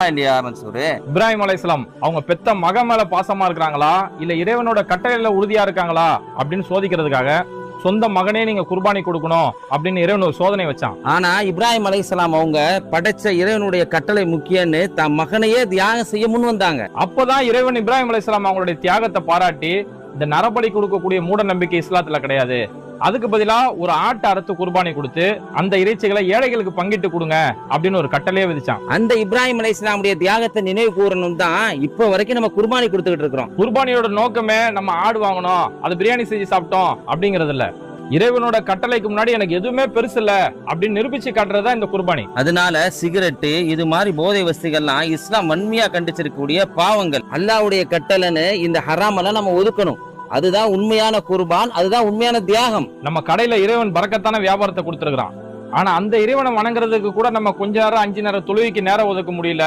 இல்லையா மன்சூரு? இப்ராஹிம் அலைஹிஸ்ஸலாம் அவங்க பெத்த மகன் மேல பாசமா இருக்கிறாங்களா இல்ல இறைவனோட கட்டளையில உறுதியா இருக்காங்களா அப்படின்னு சோதிக்கிறதுக்காக சொந்த மகனே நீங்க குர்பானி கொடுக்கணும் அப்படின்னு இறைவன் ஒரு சோதனை வச்சான். ஆனா இப்ராஹிம் அலைஹிஸ்ஸலாம் அவங்க படைச்ச இறைவனுடைய கட்டளை முக்கியம்னு தன் மகனையே தியாகம் செய்ய முன் வந்தாங்க. அப்பதான் இறைவன் இப்ராஹிம் அலைஹிஸ்ஸலாம் அவங்களுடைய தியாகத்தை பாராட்டி இந்த நரபலி கொடுக்கக்கூடிய மூட நம்பிக்கை இஸ்லாத்துல கிடையாது, அதுக்கு பதிலா ஒரு ஆட்டை அறுத்து குர்பானி கொடுத்து அந்த இறைச்சிகளை ஏழைகளுக்கு பங்கிட்டு கொடுங்க அப்படின்னு ஒரு கட்டளையே விதிச்சான். அந்த இப்ராஹிம் அலைஹிஸ்ஸலாமுடைய தியாகத்தை நினைவு கூறணும் தான் இப்ப வரைக்கும் நம்ம குர்பானி கொடுத்துக்கிட்டு இருக்கிறோம். குர்பானியோட நோக்கமே நம்ம ஆடு வாங்கணும், அது பிரியாணி செஞ்சு சாப்பிட்டோம் அப்படிங்கிறது இல்ல. இறைவனோட கட்டளைக்கு முன்னாடி எனக்கு எதுவுமே பெருசு இல்ல அப்படின்னு நிரூபிச்சு காட்டுறதா இந்த குர்பானி. அதனால சிகரெட்டு இது மாதிரி போதை வஸ்துகள்லாம் இஸ்லாம் வன்மையா கண்டிச்சிருக்கக்கூடிய பாவங்கள். அல்லாஹ்வுடைய கட்டளைன்னு இந்த ஹராமெல்லாம் நம்ம ஒதுக்கணும். அதுதான் உண்மையான குர்பான், அதுதான் உண்மையான தியாகம். நம்ம கடையில இறைவன் பரக்கத்தான வியாபாரத்தை கொடுத்திருக்கிறான். ஆனா அந்த இறைவனை வணங்குறதுக்கு கூட நம்ம கொஞ்ச நேரம் 5 நேரம் தொழுகைக்கு நேரம் ஒதுக்க முடியல.